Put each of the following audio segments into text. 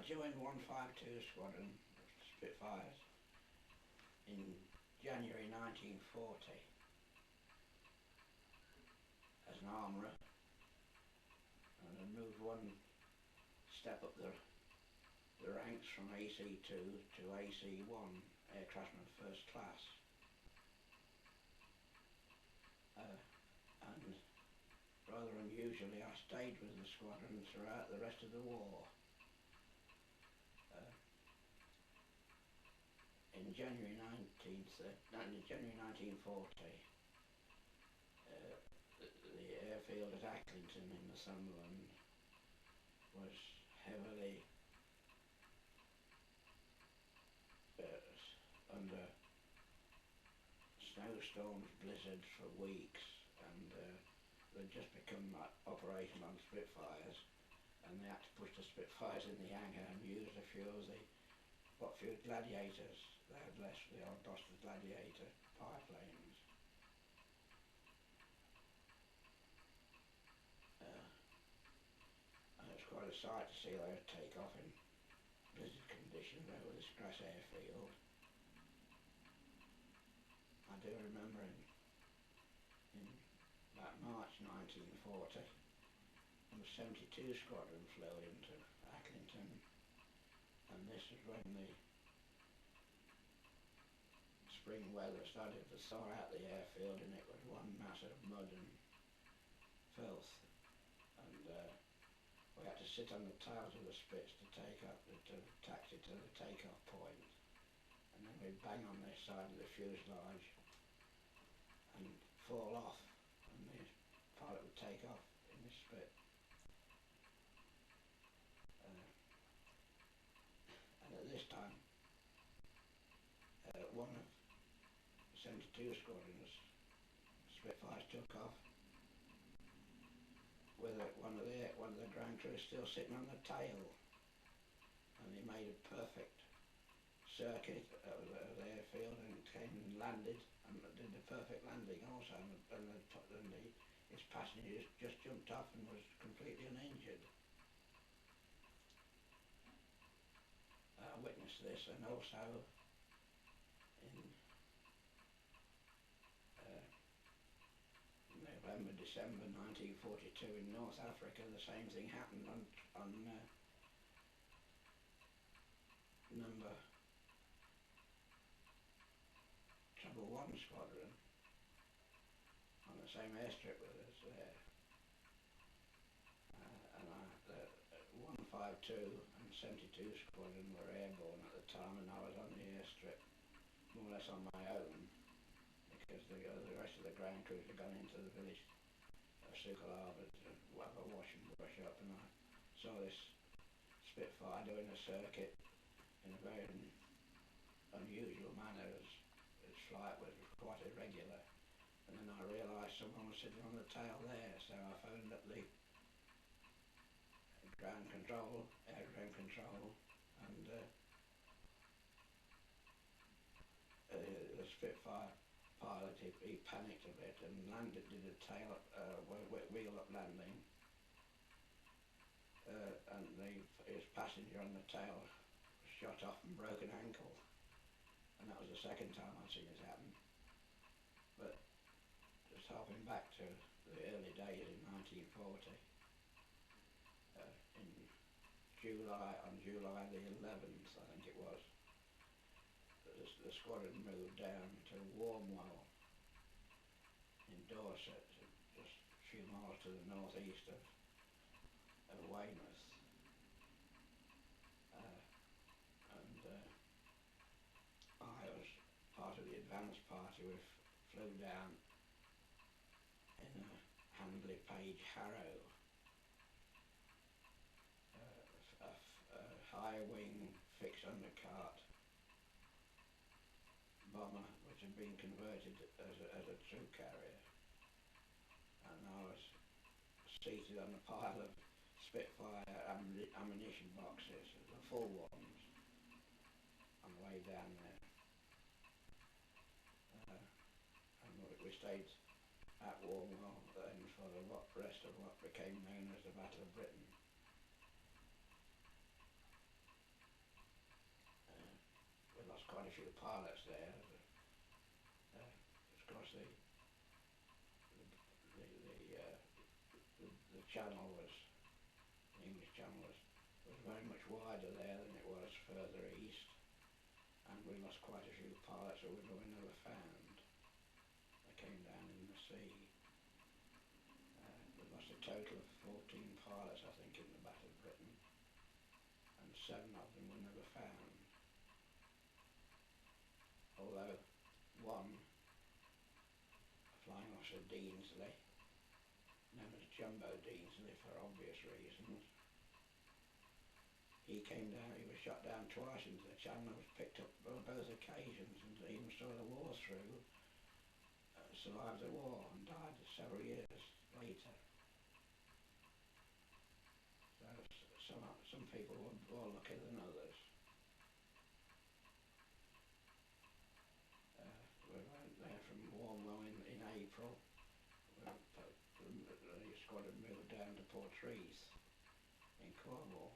joined 152 Squadron Spitfires in January 1940 as an armourer, and I moved one step up the ranks from AC2 to AC1, Aircraftman First Class. And rather unusually, I stayed with the squadron throughout the rest of the war. In January 1940, the airfield at Accrington in Northumberland was heavily under snowstorms, blizzards for weeks, and they'd just become operational on Spitfires, and they had to push the Spitfires in the hangar and use a few of the Gladiators. They had less of the old Boston Gladiator biplanes. And it was quite a sight to see those take off in blizzard conditions over this grass airfield. I do remember in about March 1940, the 72 Squadron flew into Accrington, and this was when the spring weather started to thaw out the airfield, and it was one mass of mud and filth, and we had to sit on the tails of the Spits to take up, to taxi to the takeoff point, and then we'd bang on this side of the fuselage and fall off, and the pilot would take off in the Spit. And at this time, one of 72 Squadron's Spitfires took off with one of the ground crew still sitting on the tail, and he made a perfect circuit of the airfield and came and landed, and did the perfect landing also, and his passengers just jumped off and was completely uninjured. I witnessed this, and also in November, December 1942 in North Africa, the same thing happened on number Trouble 1 Squadron, on the same airstrip with us there. And 152 and 72 Squadron were airborne at the time, and I was on the airstrip more or less on my own, because the rest of the ground crews had gone into the village of Schuylkill Harbour to have a wash and brush up, and I saw this Spitfire doing a circuit in a very unusual manner, as its flight was quite irregular, and then I realised someone was sitting on the tail there, so I phoned up the ground control, air ground control, and the Spitfire pilot, he panicked a bit and did a wheel up landing, and his passenger on the tail was shot off and broke an ankle, and that was the second time I'd seen it happen. But just harping back to the early days in 1940, on July the 11th, I think it was, the squadron moved down to Warmwell in Dorset, just a few miles to the northeast of Weymouth, and I was part of the advance party. We flew down in a Handley Page Harrow, a high wing fixed undercart bomber which had been converted as a troop carrier, and I was seated on a pile of Spitfire ammunition boxes, the full ones, on the way down there. And we stayed at Warmwell then for the rest of what became known as the Battle of Britain. a few pilots there. Of course, the channel was, the English channel was very much wider there than it was further east, and we lost quite a few pilots that we never found. They came down in the sea. We lost a total of 14 pilots, I think, in the Battle of Britain, and 7 of them were never found. Although one, flying officer Deansley, known as Jumbo Deansley for obvious reasons, he came down, he was shot down twice into the channel and was picked up on both occasions and even saw the war through, survived the war and died several years later. So some people were more lucky than others. We went there from Warmwell in April. The squadron moved down to Portreath in Cornwall.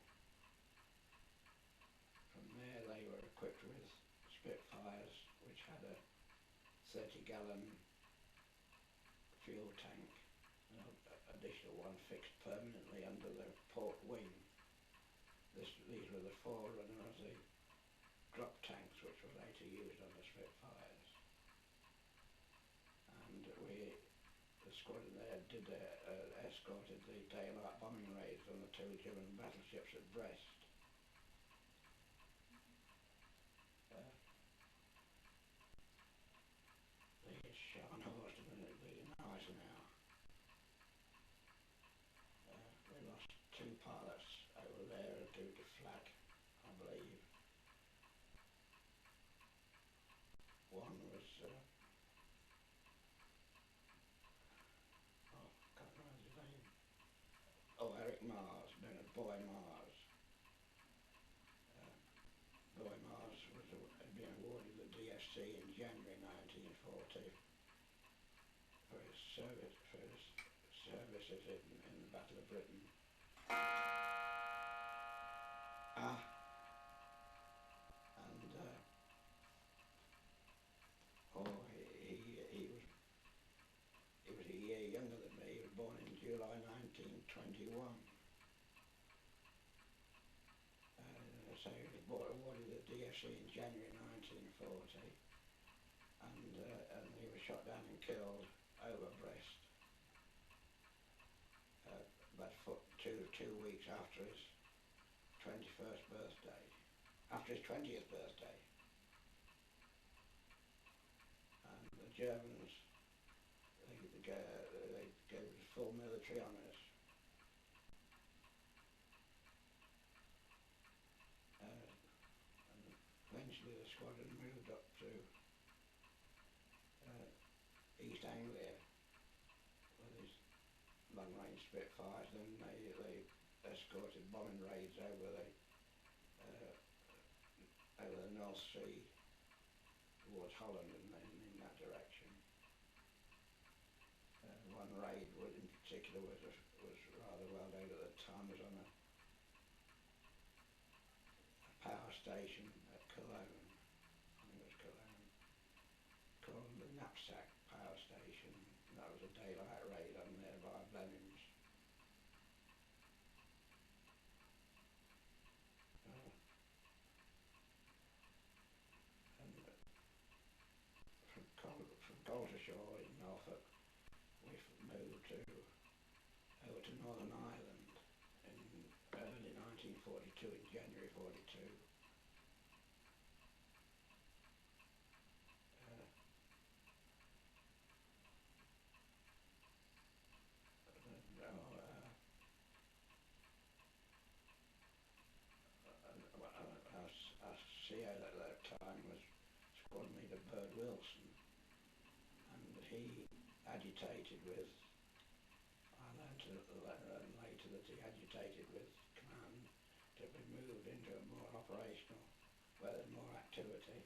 From there they were equipped with Spitfires, which had a 30-gallon fuel tank, an additional one fixed permanently under the port wing. These were the forerunner of the drop tanks which were later used on the Spitfires. And the squadron there escorted the daylight bombing raids on the 2 German battleships at Brest. The Scharnhorst and the Eisenhower. We lost 2 pilots over there due to flak, I believe. One was, can't remember his name. Oh, Eric Mars, known as Boy Mars. Boy Mars had been awarded the DFC in January 1940 for his services in the Battle of Britain. He was a year younger than me. He was born in July 1921. So he was awarded the DFC in January 1940, and he was shot down and killed over Brest, but for two weeks after his 21st birthday, after his 20th birthday. And the Germans, they gave us full military honours. Eventually the squadron moved up to East Anglia with his long-range Spitfires. Then they escorted bombing raids over the North Sea towards Holland and in that direction. One raid in particular was rather well known at the time, was on a power station at Cologne, I think it was Cologne, called the Knapsack Power Station. That was a daylight raid on there by Blenheims. And from Coltershall in Norfolk, we moved over to Northern Ireland in early 1942, in January 42. Our CO at that time was Squadron Leader Bird Wilson, and he agitated with, I learned later that he agitated with command to be moved into a more operational, where there's more activity.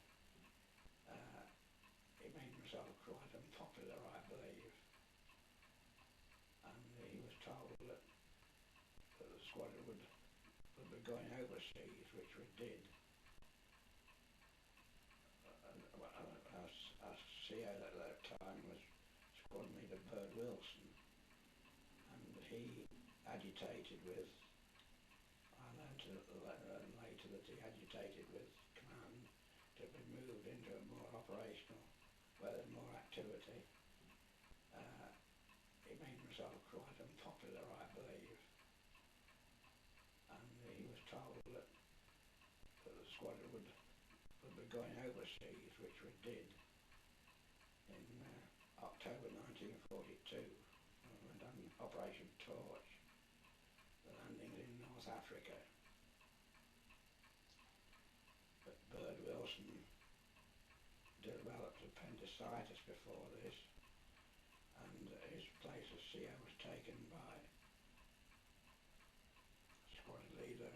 He made himself quite unpopular, I believe, and he was told that the squadron would be going overseas, which we did. CO at that time was Squadron Leader Bird Wilson, and he agitated with, I learned later that he agitated with command to be moved into a more operational, where there's more activity. He made himself quite unpopular, I believe, and he was told that the squadron would be going overseas, which we did in October 1942. We went on Operation Torch, the landings in North Africa. But Bird Wilson developed appendicitis before this, and his place as CO was taken by Squadron Leader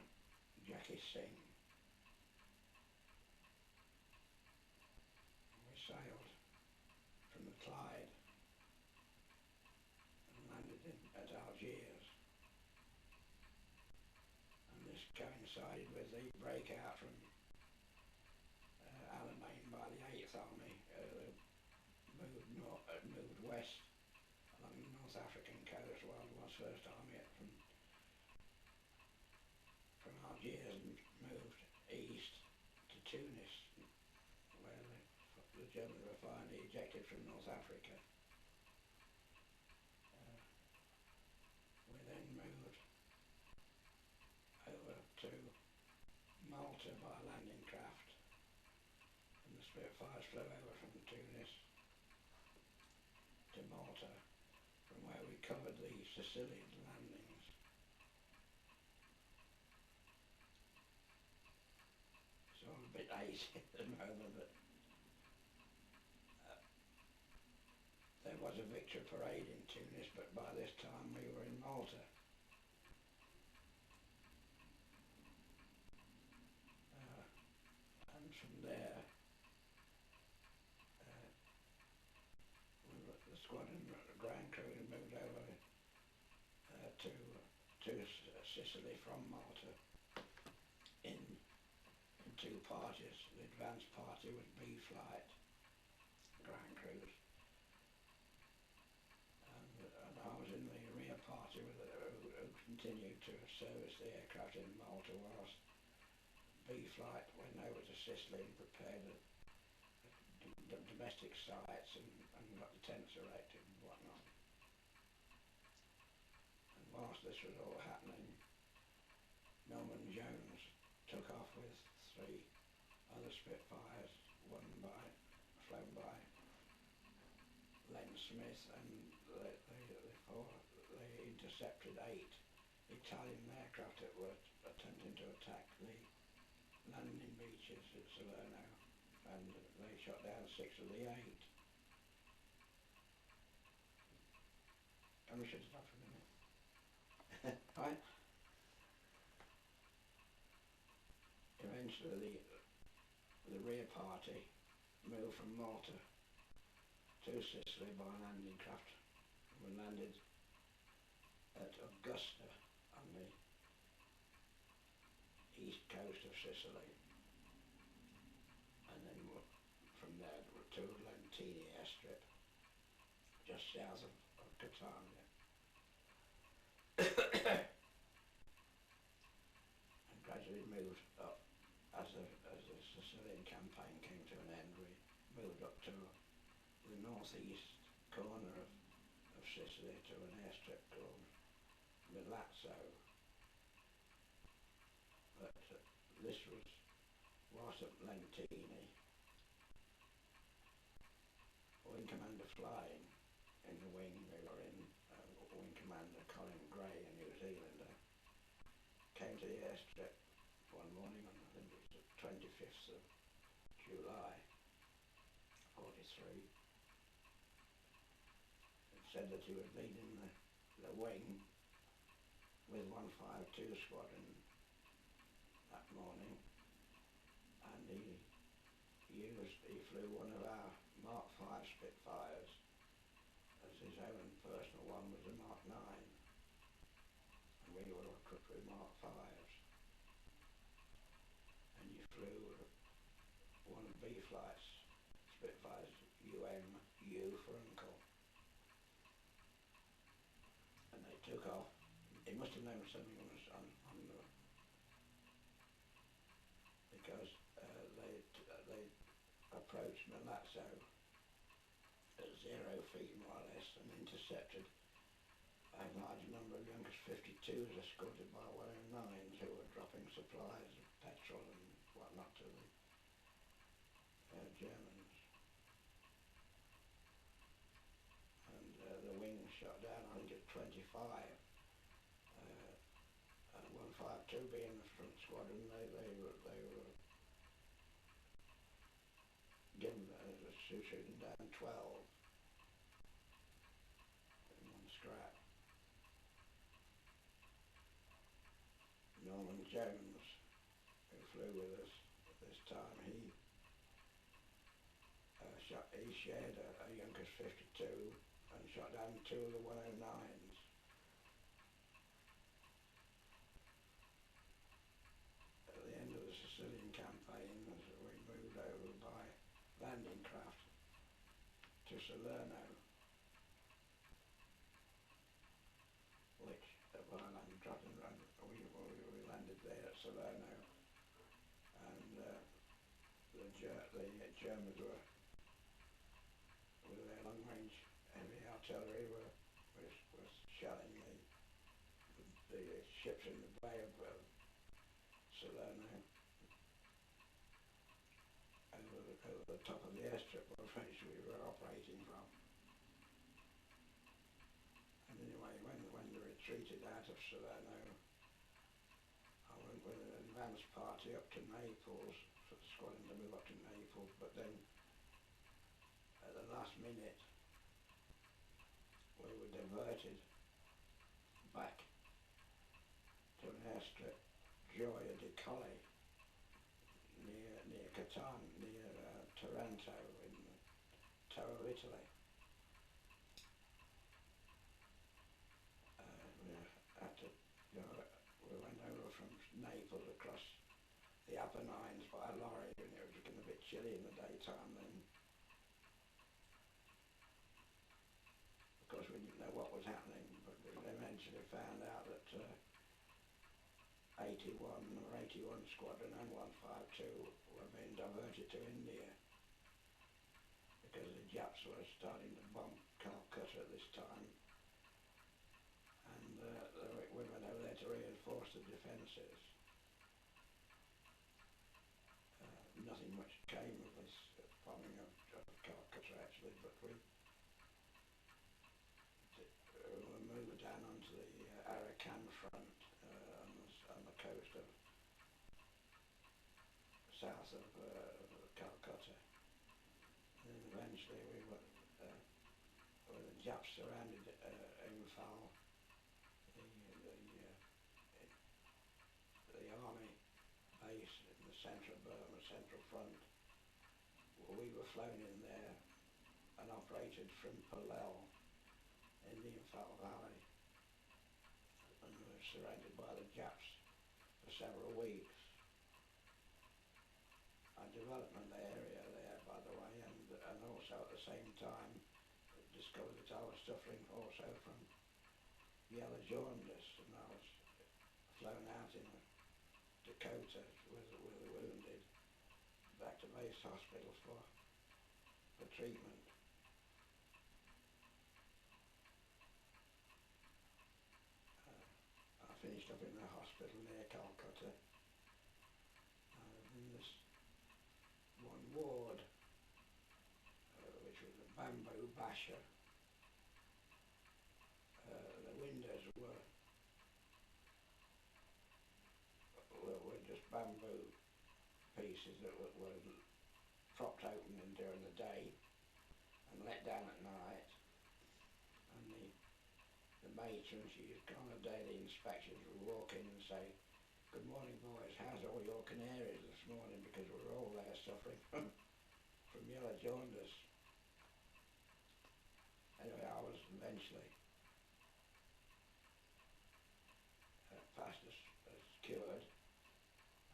F.Sqn. We sailed from the Clyde and landed at Algiers, and this coincided with the breakout from Alamein by the 8th Army, moved west along the North African coast, while there was 1st Army from Algiers and moved east to Tunis, where the Germans were finally ejected from North Africa. We then moved over to Malta by landing craft, and the Spitfires flew over from Tunis to Malta, from where we covered the Sicilian landings. So I'm a bit hazy at the moment, but there was a victory parade in Tunis, but by this time we were in Malta. And from there, the squadron ground crew moved over to Sicily from Malta in 2 parties. The advance party was B flight ground crews, and I was in the rear party who continued to service the aircraft in Malta, whilst B flight went over to Sicily and prepared the domestic sites and got the tents erected and whatnot. And whilst this was all happening, Norman Jones took off with 3 other Spitfires, flown by Len Smith, and they intercepted 8 Italian aircraft that were attempting to attack the landing beaches at Salerno, and they shot down 6 of the 8. And we should stop for a minute. Right? Eventually the rear party moved from Malta to Sicily by landing craft. We landed at Augusta on the east coast of Sicily, and then from there to Lentini airstrip, just south of Catania. And gradually moved up as the Sicilian campaign came to an end. We moved up to the northeast corner of Sicily to an airstrip called Milazzo. But this was whilst at Lentini, Wing Commander flying in the wing we were in, Wing Commander Colin Gray, a New Zealander, came to the airstrip one morning on, I think it was the 25th of July, 43, and said that he was leading the wing with 152 Squadron that morning, and he flew one of our Mark 5 Spitfires, as his own personal one was a Mark 9, and we were equipped with Mark 5s. And he flew one of B flight's Spitfires, UM took off. He must have known something was on the, because they approached Malazzo at 0 feet more or less and intercepted a large number of Junkers 52s escorted by 109s who were dropping supplies of petrol and whatnot to the Germans. And the wings shot down, I think, at 25. And 152 being the front squadron, they were given shooting down 12 in one scrap. Norman Jones, who flew with us at this time, he shared a Junkers 52 and shot down 2 of the 109s. At the end of the Sicilian campaign, as we moved over by landing craft to Salerno, which while I'm dropping, we landed there at Salerno, and the Germans were, with their long-range heavy artillery, was shelling the ships in the bay of Salerno over the top of the airstrip which we were operating from. And anyway, when we retreated out of Salerno, I went with an advance party up to Naples for the squadron to move up to Naples, but then at the last minute we were diverted back to an airstrip, Gioia di Colli, near Catan, near Taranto in the toe of Italy. We went over from Naples across the Apennines by lorry, and it was getting a bit chilly in the daytime then. Of course, we didn't know what was happening, but we eventually found out that 81 or 81 Squadron and 152 were being diverted to India because the Japs were starting to bomb Calcutta at this time, and we went over there to reinforce the defences. Nothing much came of this bombing of Calcutta actually, but we moved down onto the Arakan front on the coast of south of Calcutta, and then eventually we were when the Japs surrounded Imphal, the army base in the centre of Burma, central front. We were flown in there and operated from Palel in the Imphal Valley, and we were surrounded by the Japs for several weeks. I developed an area there, by the way, and also at the same time discovered that I was suffering also from yellow jaundice, and I was flown out in Dakota with the wounded back to base hospital for treatment. I finished up in the hospital near Calcutta. I was in this one ward, which was a bamboo basher. The windows were just bamboo pieces that were propped open during the day and let down at night, and the matron, she used on a daily inspection, would walk in and say, "Good morning, boys, how's all your canaries this morning?" because we were all there suffering from yellow jaundice. Anyway, I was eventually passed as cured,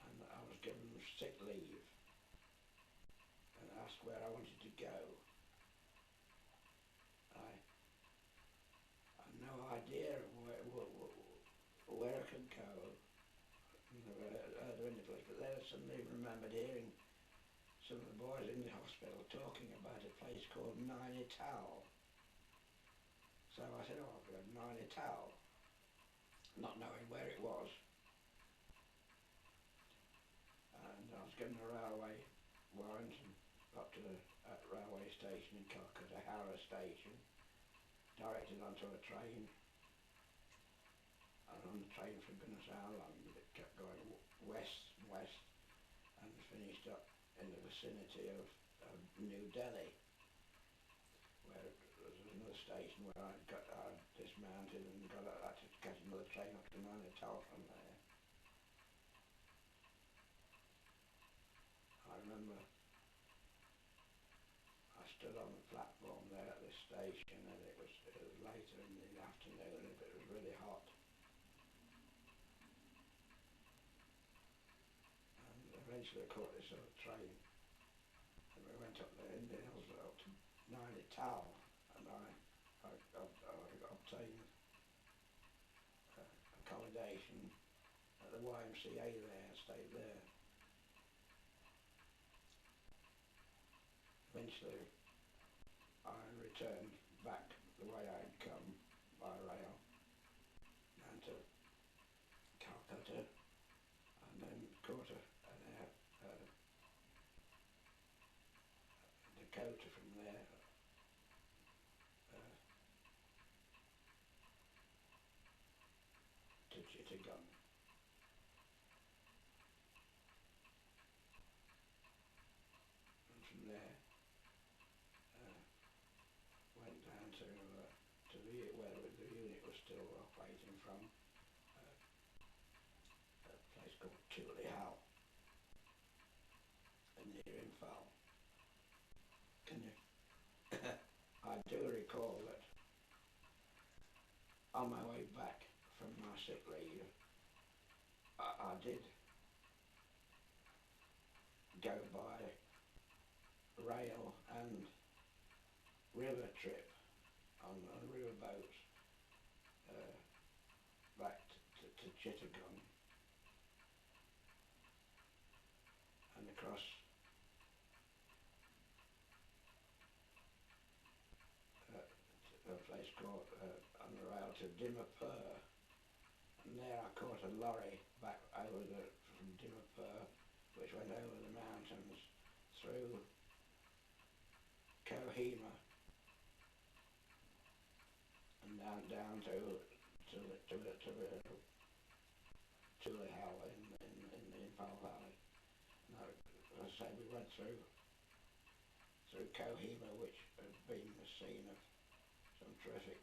and I was given sick leave and asked where I wanted to go. I had no idea of suddenly remembered hearing some of the boys in the hospital talking about a place called Nainital. So I said, oh, I've got Nainital, not knowing where it was. And I was given a railway warrant and got to the railway station in Calcutta, Howrah station, directed onto a train, and on the train for goodness how long, it kept going west and west, and finished up in the vicinity of New Delhi, where there was another station where I dismounted and got had to catch another train up to Nainital from there. I remember I stood on the platform there at this station, and it was later in the afternoon, and it was really hot. And eventually I caught this other train, and we went up there in the hills up to Nainital, and I obtained accommodation at the YMCA there, and stayed there. Eventually I returned back the way I'd come by rail down to Calcutta, and then caught an air Dakota from there to Chittagong. And from there went down to where the unit was still operating from, a place called Tulihal, near Imphal. Can you? I do recall that on my way back from my sick leave, I did go by rail and river trip on river boats back to Chittagong and across a place called on the rail to Dimapur, and there I caught a lorry back from Dimapur, which went over the mountains through Kohima and down to Tulihal in the Imphal Valley. And as I say, we went through Kohima, which had been the scene of some terrific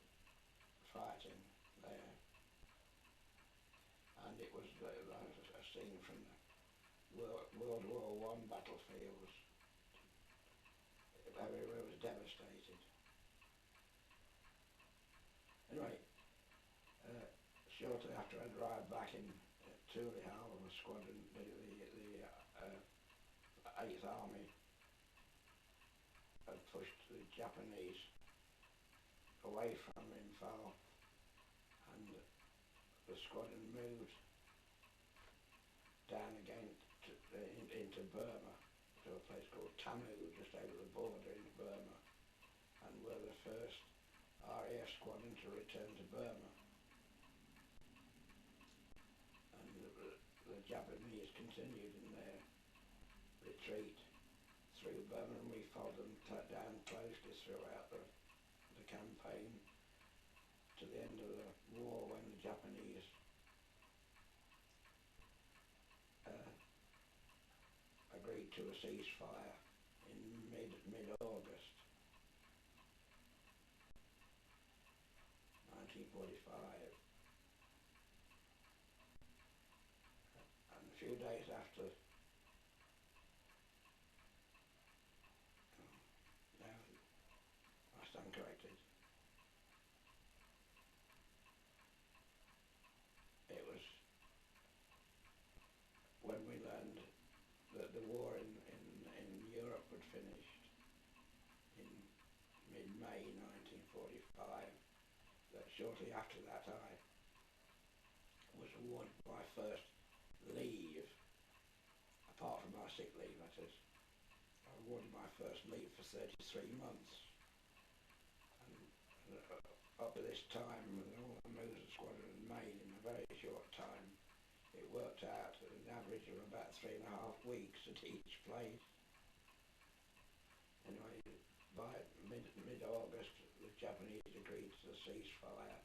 fighting there, and it was a scene from the World War I battlefields. Everywhere was devastated. Anyway, shortly after I'd arrived back in Tulihal, the squadron, the 8th Army had pushed the Japanese away from Imphal, and the squadron moved down again into Burma, to a place called Tammu, just over the border in Burma, and were the first RAF squadron to return to Burma. And the Japanese continued in their retreat through Burma, and we followed them down closely throughout the campaign to the end of the war, when the Japanese agreed to a ceasefire in mid-August 1945, and a few days after, no, I stand corrected, it was when we learned that the war in Europe had finished in mid-May 1945, that shortly after that I was awarded my first leave upon sick leave, that is. I awarded my first leave for 33 months. And up to this time, with all the moves the squadron had made in a very short time, it worked out at an average of about 3.5 weeks at each place. Anyway, by mid-August, the Japanese agreed to the ceasefire,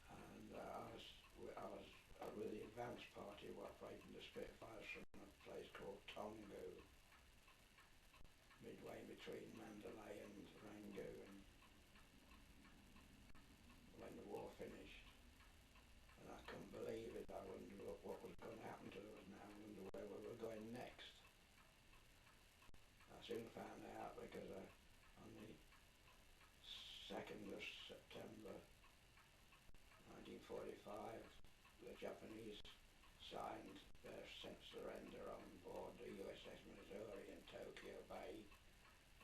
and I was with the advance party operating the Spitfires from a place called Tongu, midway between Mandalay and Rangoon, when the war finished. And I couldn't believe it. I wondered what was going to happen to us now. I wondered where we were going next. I soon found out because on the 2nd of September 1945, the Japanese signed their surrender on board the USS Missouri in Tokyo Bay.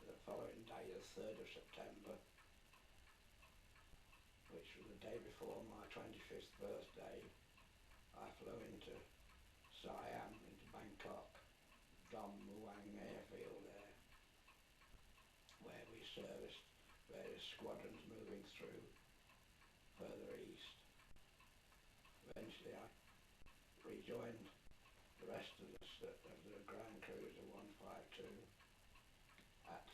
The following day, the 3rd of September, which was the day before my 25th birthday, I flew into Siam, into Bangkok, Dom Muang airfield there, where we serviced various squadrons moving through further east. Eventually I rejoined the rest of the Grand Cruiser 152 at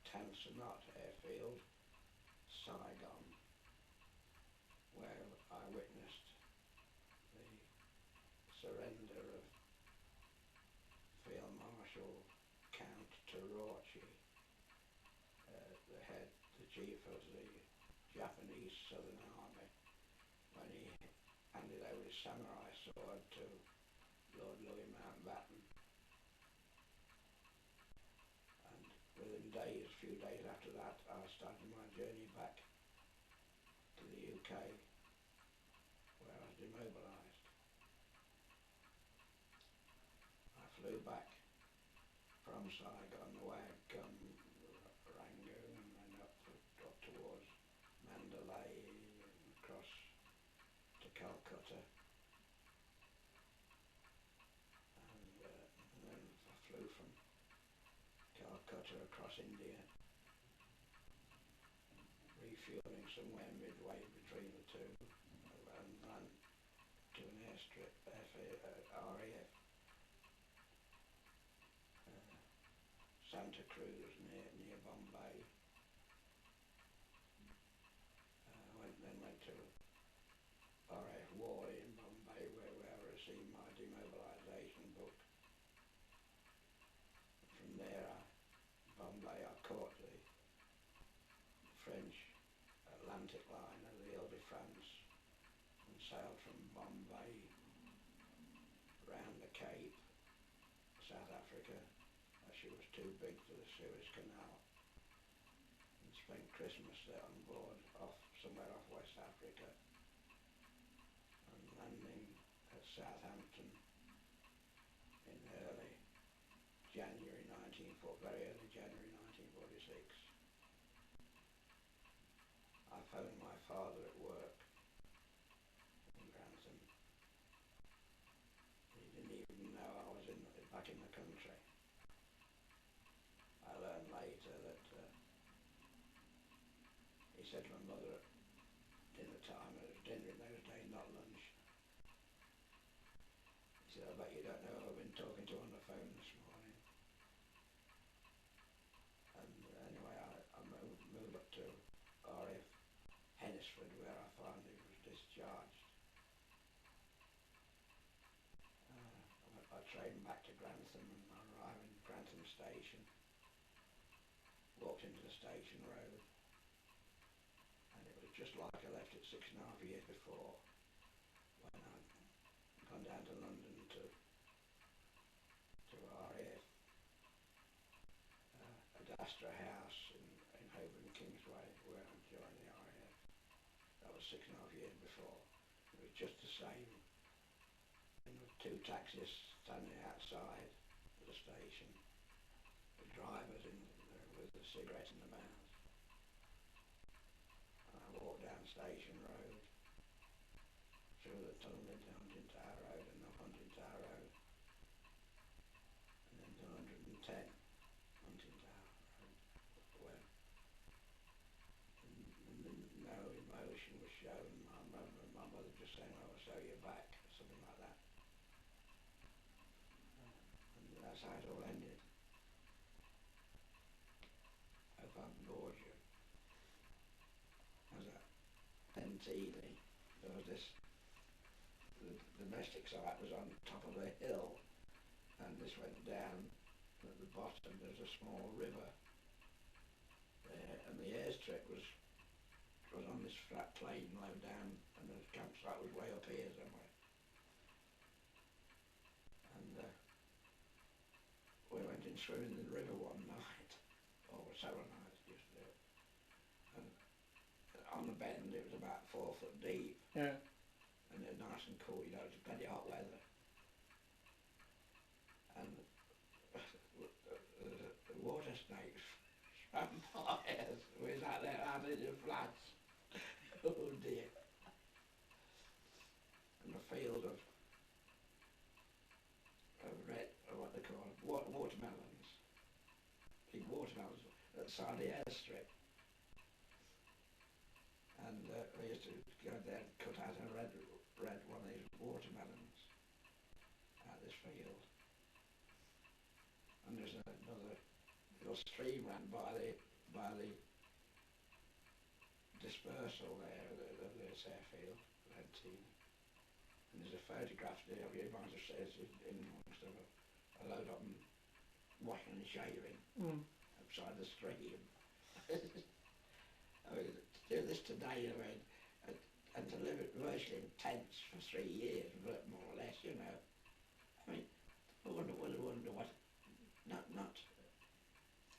Tan Son Nhut airfield, Saigon, where I witnessed the surrender of Field Marshal Count Terauchi, the chief of the Japanese Southern Army, when he handed over his samurai sword to Lord Louis Mountbatten. And within a few days after that, I started my journey back to the UK, where I was demobilised. I flew back from Saigon, the way I'd come, Rangoon, and then up towards Mandalay and across to Calcutta, and then I flew from Calcutta across India, refuelling somewhere midway between the two, and then to an airstrip, RAF Santa Cruz near Bombay. Then went to RAF Wally in Bombay, where I received my demobilisation book. From there, Bombay, I caught the French Atlantic liner, the Ile-de-France, and sailed from Bombay round the Cape, South Africa, as she was too big for the Suez Canal, and spent Christmas there on board, somewhere off West Africa, and landing at Southampton in early January 1946. I phoned my father at work in Grantham. He didn't even know I was back in the country. I learned later that he said to my mother at dinner time, it was dinner in those days, not lunch. He said, I bet you don't know who I've been talking to on the phone this morning. And anyway, I moved up to RAF Hennisford, where I finally was discharged. I trained back to Grantham, and I arrived in Grantham station, walked into the station road, and it was just like I left it 6.5 years before, when I'd gone down to London to RAF Adastra House in Holborn Kingsway, where I joined the RAF. That was 6.5 years before. It was just the same. And with two taxis standing outside the station, the drivers in with a cigarette in their mouth. And I walked down Station Road, through the tunnel into Hunting Tower Road and up Hunting Tower Road, and then to 110 Hunting Tower Road, where no emotion was shown. I remember my mother just saying, "I will show you back," or something like that. And that's how it all ended. I hope I haven't bored you. As a Penteely, there was this, the domestic site was on top of a hill, and this went down at the bottom. There's a small river there, and the airstrip was on this flat plain low down, and the campsite was way up here somewhere. And we went in swimming in the river one night, or several nights just to do it. And on the bend it was about 4 foot deep. Yeah. And it was nice and cool, you know, it was plenty hot weather. And the water snakes swam by us. We was out there out in the flats. Oh dear. And a field of red, or what they call them, watermelons. Big watermelons at the side of the airstrip. And we used to go there and cut out a red one of these watermelons out of this field. And there's another little stream ran by the dispersal there of this airfield, Penteely. And there's a photograph there of you might have said in amongst a load of them washing and shaving outside the stream. I mean, to do this today, I mean, and to live it virtually in tents for 3 years, more or less, you know. I mean, I wonder what, not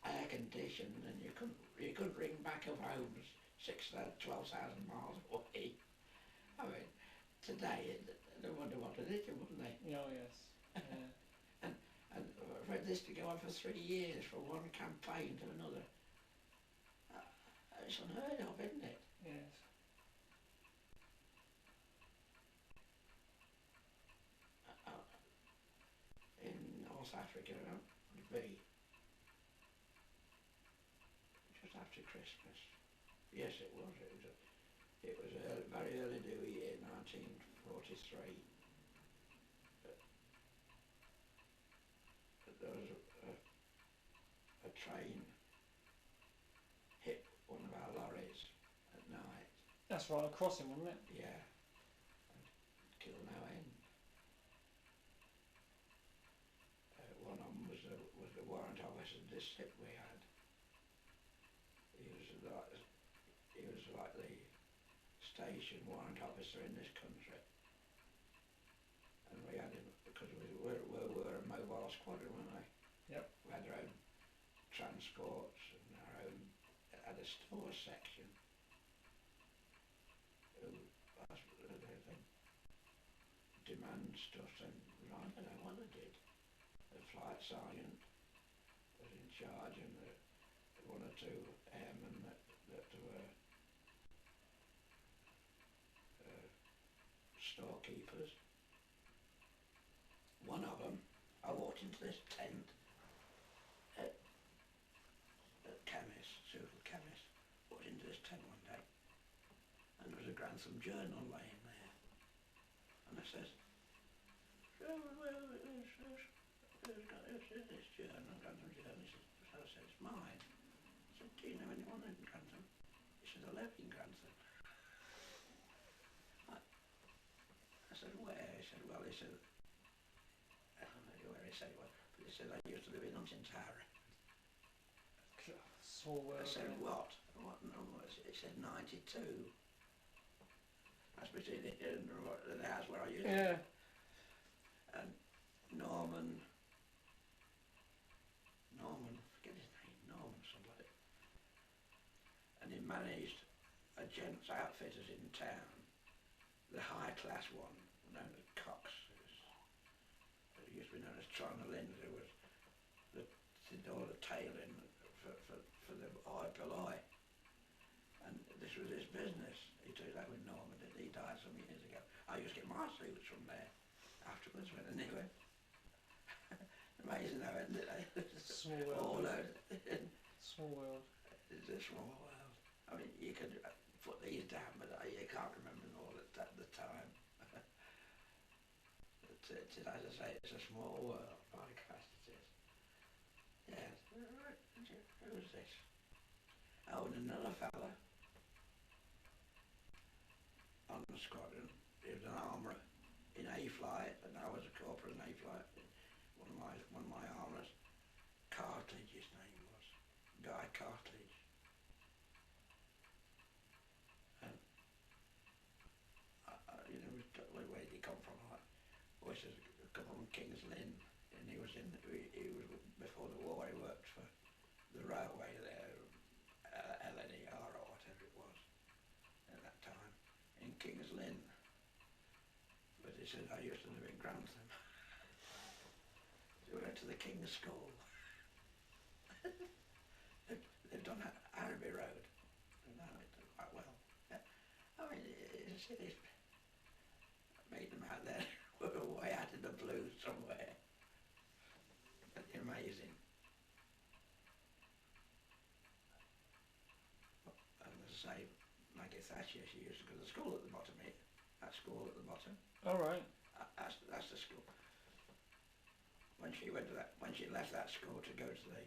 air conditioned, and you couldn't ring back of homes 12,000 miles away. I mean, today, they wonder what it is, wouldn't they? Oh yes. Yeah. and for this to go on for 3 years, from one campaign to another, it's unheard of, isn't it? Yes. In North Africa, would be just after Christmas. Yes, it was. It was a very early New Year, 1943. There was a train hit one of our lorries at night. That's right, across him, wasn't it? Yeah, and killed no end. One of them was the warrant officer of this ship we had. He was like the station warrant officer in this country, and we had him because we were a mobile squadron, weren't we? Yep. We had our own transports and our own, had a store section. They demand stuff, and I don't know what they did. The flight sergeant was in charge, and the 1 or 2 airmen that were storekeepers. One of them, I walked into this tent at chemist, walked into this tent one day, and there was a Grantham journal laying there, and I says, who's this journal, Grantham journal? He says, so I said, it's mine. I said, do you know anyone in Grantham? He said, I live in Grantham. I said, where? He said, well, he said, I don't know where he said it was, but he said, I used to live in Hunting Tower. I said, what? What number? He said, 92. That's between here and the house where I used to live. And Norman, forget his name, Norman somebody. And he managed a gents outfitters in town, the high class one, known as Cox. It used to be known as Trona Lynn, who was did all the tailing for the eye pilloy. And this was his business. He took that with Norman, and he died some years ago. I used to get my suits from there afterwards when I knew it. Amazing how isn't it? Small All world. out. Small world. It's a small world. I mean, you could put these down, but you can't remember them all at the time. As I say, it's a small world. By Christ, it is. Yes. Who's this? Oh, and another fella on the squadron. He was an armourer in A flight, and I was a corporal in A flight. One of my armourers. Cartledge, his name was. Guy Cartledge. And you know, where did he come from? Well, he says, come from King's Lynn, and he was before the war. He worked for the railway there, LNER or whatever it was at that time in King's Lynn. But he said, I used to live in Grantham. So we went to the King's School. They've done Armourer Road, and I know it quite well. I mean, it's made them out there. We're way out in the blue somewhere. But amazing. And as I say, Maggie Thatcher, she used to go to the school at the bottom here. That school at the bottom. All right. That's the school. When she left that school to go to the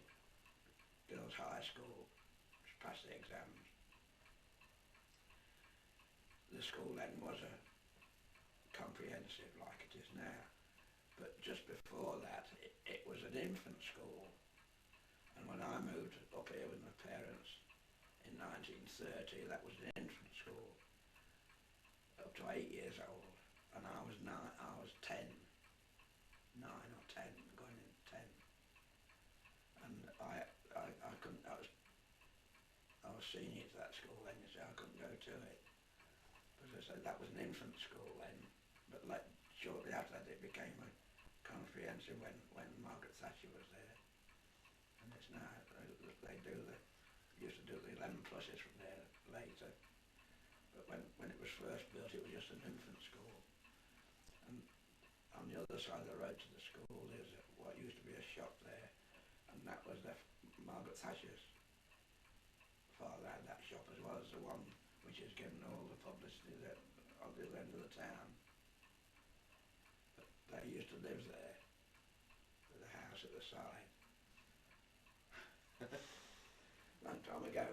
girls' high school, to pass the exams, the school then was a comprehensive like it is now. But just before that, it was an infant school. And when I moved up here with my parents in 1930, that was an infant school, up to 8 years old. And I was 10, 9 or 10, going in 10. And I couldn't, I was senior to that school then, you see, I couldn't go to it. But as I said, that was an infant school then. But shortly after that, it became a comprehensive when Margaret Thatcher was there. And it's now, used to do the 11 pluses from there later. But when it was first built, it was just an infant school. And on the other side of the road to the school, there's what used to be a shop there, and that was Margaret Thatcher's father had that shop as well as the one which is given all the publicity there on the other end of the town. But they used to live there, with a house at the side. Long time ago.